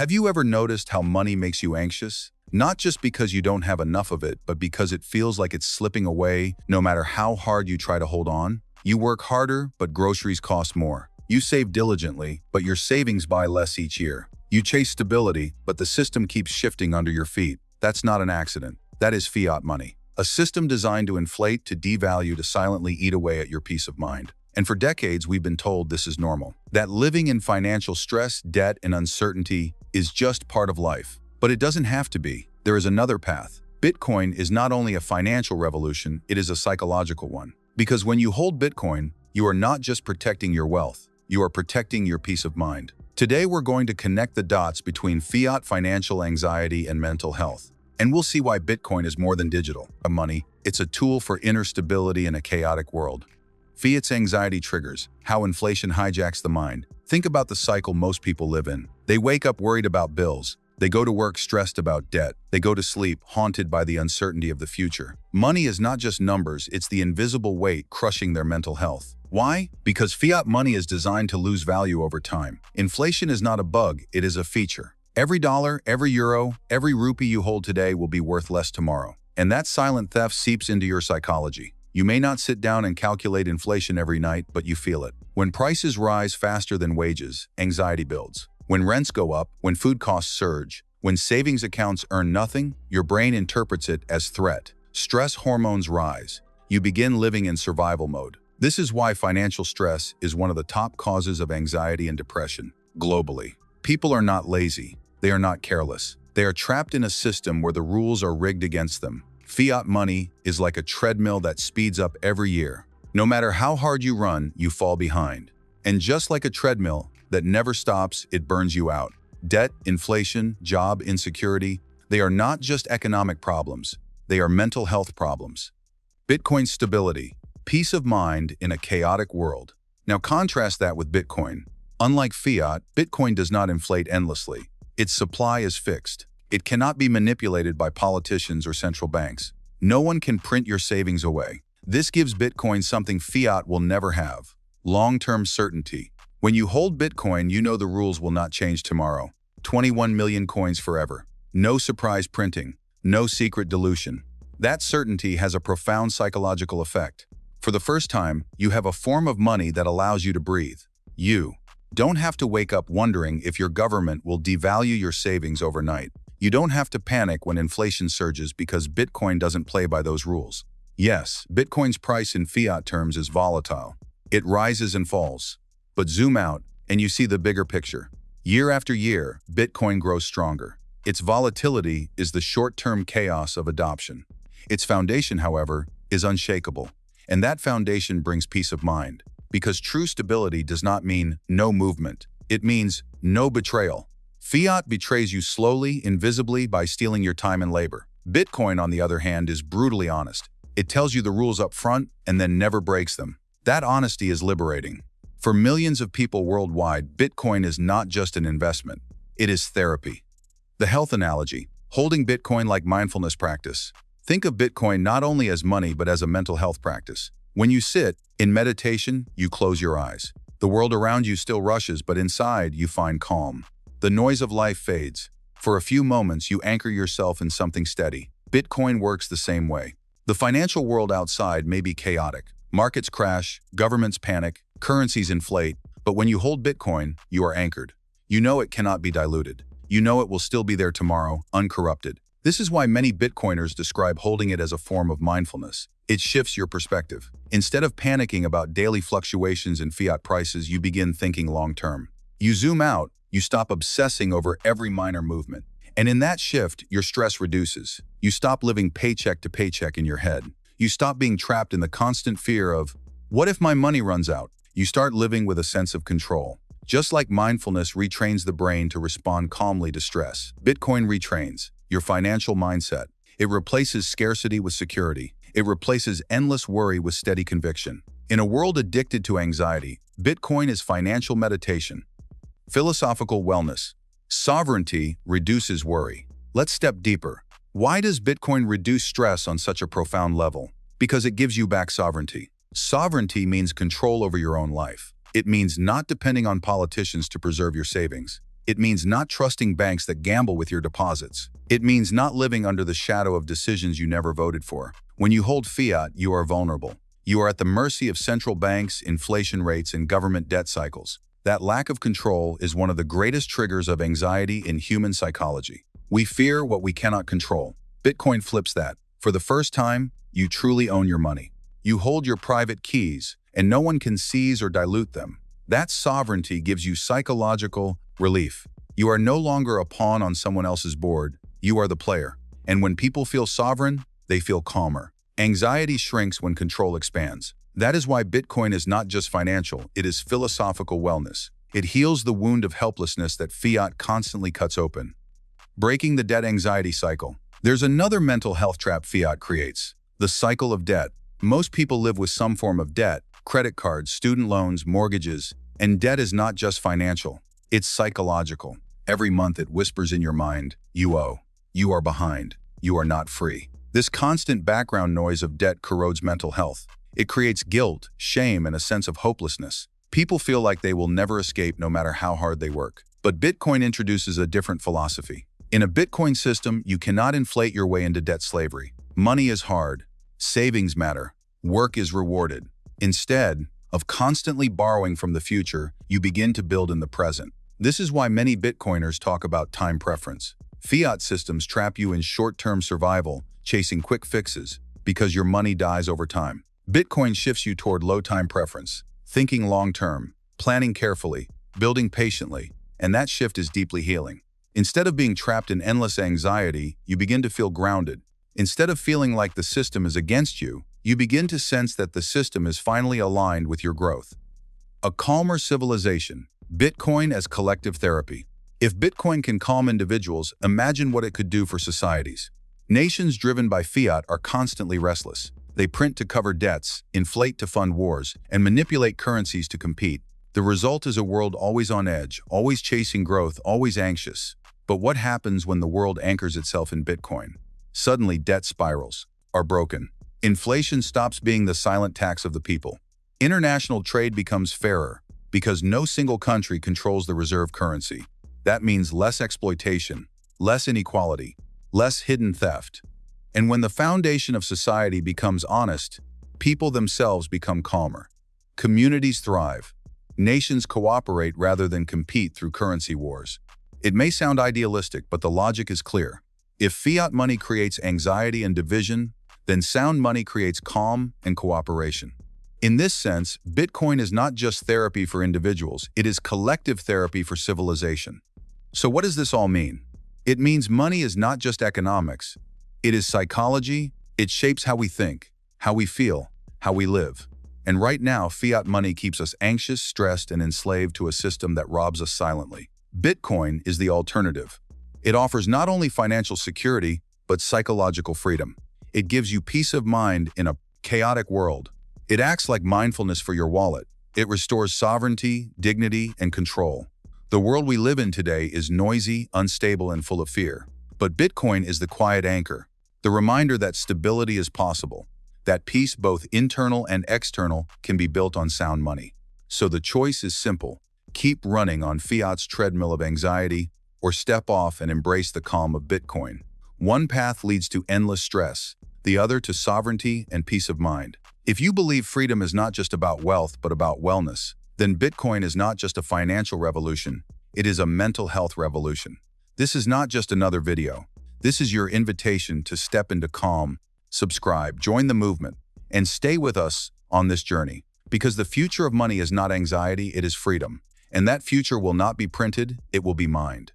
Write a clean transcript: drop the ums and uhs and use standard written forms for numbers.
Have you ever noticed how money makes you anxious? Not just because you don't have enough of it, but because it feels like it's slipping away no matter how hard you try to hold on? You work harder, but groceries cost more. You save diligently, but your savings buy less each year. You chase stability, but the system keeps shifting under your feet. That's not an accident. That is fiat money. A system designed to inflate, to devalue, to silently eat away at your peace of mind. And for decades, we've been told this is normal. That living in financial stress, debt, and uncertainty is just part of life. But it doesn't have to be. There is another path. Bitcoin is not only a financial revolution, it is a psychological one. Because when you hold Bitcoin, you are not just protecting your wealth, you are protecting your peace of mind. Today, we're going to connect the dots between fiat financial anxiety and mental health. And we'll see why Bitcoin is more than digital money. It's a tool for inner stability in a chaotic world. Fiat's anxiety triggers, how inflation hijacks the mind. Think about the cycle most people live in. They wake up worried about bills. They go to work stressed about debt. They go to sleep haunted by the uncertainty of the future. Money is not just numbers, it's the invisible weight crushing their mental health. Why? Because fiat money is designed to lose value over time. Inflation is not a bug, it is a feature. Every dollar, every euro, every rupee you hold today will be worth less tomorrow. And that silent theft seeps into your psychology. You may not sit down and calculate inflation every night, but you feel it. When prices rise faster than wages, anxiety builds. When rents go up, when food costs surge, when savings accounts earn nothing, your brain interprets it as threat. Stress hormones rise. You begin living in survival mode. This is why financial stress is one of the top causes of anxiety and depression globally. People are not lazy. They are not careless. They are trapped in a system where the rules are rigged against them. Fiat money is like a treadmill that speeds up every year. No matter how hard you run, you fall behind. And just like a treadmill that never stops, it burns you out. Debt, inflation, job insecurity, they are not just economic problems. They are mental health problems. Bitcoin stability, peace of mind in a chaotic world. Now contrast that with Bitcoin. Unlike fiat, Bitcoin does not inflate endlessly. Its supply is fixed. It cannot be manipulated by politicians or central banks. No one can print your savings away. This gives Bitcoin something fiat will never have: long-term certainty. When you hold Bitcoin, you know the rules will not change tomorrow. 21 million coins forever. No surprise printing. No secret dilution. That certainty has a profound psychological effect. For the first time, you have a form of money that allows you to breathe. You don't have to wake up wondering if your government will devalue your savings overnight. You don't have to panic when inflation surges because Bitcoin doesn't play by those rules. Yes, Bitcoin's price in fiat terms is volatile. It rises and falls. But zoom out, and you see the bigger picture. Year after year, Bitcoin grows stronger. Its volatility is the short-term chaos of adoption. Its foundation, however, is unshakable. And that foundation brings peace of mind. Because true stability does not mean no movement. It means no betrayal. Fiat betrays you slowly, invisibly, by stealing your time and labor. Bitcoin, on the other hand, is brutally honest. It tells you the rules up front and then never breaks them. That honesty is liberating. For millions of people worldwide, Bitcoin is not just an investment. It is therapy. The health analogy, holding Bitcoin like mindfulness practice. Think of Bitcoin not only as money but as a mental health practice. When you sit in meditation, you close your eyes. The world around you still rushes, but inside you find calm. The noise of life fades. For a few moments, you anchor yourself in something steady. Bitcoin works the same way. The financial world outside may be chaotic. Markets crash, governments panic, currencies inflate, but when you hold Bitcoin, you are anchored. You know it cannot be diluted. You know it will still be there tomorrow, uncorrupted. This is why many Bitcoiners describe holding it as a form of mindfulness. It shifts your perspective. Instead of panicking about daily fluctuations in fiat prices, you begin thinking long-term. You zoom out, you stop obsessing over every minor movement. And in that shift, your stress reduces. You stop living paycheck to paycheck in your head. You stop being trapped in the constant fear of, what if my money runs out? You start living with a sense of control. Just like mindfulness retrains the brain to respond calmly to stress, Bitcoin retrains your financial mindset. It replaces scarcity with security. It replaces endless worry with steady conviction. In a world addicted to anxiety, Bitcoin is financial meditation. Philosophical wellness. Sovereignty reduces worry. Let's step deeper. Why does Bitcoin reduce stress on such a profound level? Because it gives you back sovereignty. Sovereignty means control over your own life. It means not depending on politicians to preserve your savings. It means not trusting banks that gamble with your deposits. It means not living under the shadow of decisions you never voted for. When you hold fiat, you are vulnerable. You are at the mercy of central banks, inflation rates, and government debt cycles. That lack of control is one of the greatest triggers of anxiety in human psychology. We fear what we cannot control. Bitcoin flips that. For the first time, you truly own your money. You hold your private keys, and no one can seize or dilute them. That sovereignty gives you psychological relief. You are no longer a pawn on someone else's board. You are the player. And when people feel sovereign, they feel calmer. Anxiety shrinks when control expands. That is why Bitcoin is not just financial, it is philosophical wellness. It heals the wound of helplessness that fiat constantly cuts open. Breaking the debt anxiety cycle. There's another mental health trap fiat creates: the cycle of debt. Most people live with some form of debt: credit cards, student loans, mortgages. And debt is not just financial, it's psychological. Every month it whispers in your mind, you owe, you are behind, you are not free. This constant background noise of debt corrodes mental health. It creates guilt, shame, and a sense of hopelessness. People feel like they will never escape no matter how hard they work. But Bitcoin introduces a different philosophy. In a Bitcoin system, you cannot inflate your way into debt slavery. Money is hard. Savings matter. Work is rewarded. Instead of constantly borrowing from the future, you begin to build in the present. This is why many Bitcoiners talk about time preference. Fiat systems trap you in short-term survival, chasing quick fixes, because your money dies over time. Bitcoin shifts you toward low-time preference, thinking long-term, planning carefully, building patiently, and that shift is deeply healing. Instead of being trapped in endless anxiety, you begin to feel grounded. Instead of feeling like the system is against you, you begin to sense that the system is finally aligned with your growth. A calmer civilization. Bitcoin as collective therapy. If Bitcoin can calm individuals, imagine what it could do for societies. Nations driven by fiat are constantly restless. They print to cover debts, inflate to fund wars, and manipulate currencies to compete. The result is a world always on edge, always chasing growth, always anxious. But what happens when the world anchors itself in Bitcoin? Suddenly, debt spirals are broken. Inflation stops being the silent tax of the people. International trade becomes fairer because no single country controls the reserve currency. That means less exploitation, less inequality, less hidden theft. And when the foundation of society becomes honest, people themselves become calmer. Communities thrive. Nations cooperate rather than compete through currency wars. It may sound idealistic, but the logic is clear. If fiat money creates anxiety and division, then sound money creates calm and cooperation. In this sense, Bitcoin is not just therapy for individuals, it is collective therapy for civilization. So what does this all mean? It means money is not just economics. It is psychology. It shapes how we think, how we feel, how we live. And right now, fiat money keeps us anxious, stressed, and enslaved to a system that robs us silently. Bitcoin is the alternative. It offers not only financial security, but psychological freedom. It gives you peace of mind in a chaotic world. It acts like mindfulness for your wallet. It restores sovereignty, dignity, and control. The world we live in today is noisy, unstable, and full of fear. But Bitcoin is the quiet anchor, the reminder that stability is possible, that peace, both internal and external, can be built on sound money. So the choice is simple. Keep running on fiat's treadmill of anxiety, or step off and embrace the calm of Bitcoin. One path leads to endless stress, the other to sovereignty and peace of mind. If you believe freedom is not just about wealth but about wellness, then Bitcoin is not just a financial revolution, it is a mental health revolution. This is not just another video. This is your invitation to step into calm, subscribe, join the movement, and stay with us on this journey. Because the future of money is not anxiety, it is freedom. And that future will not be printed, it will be mined.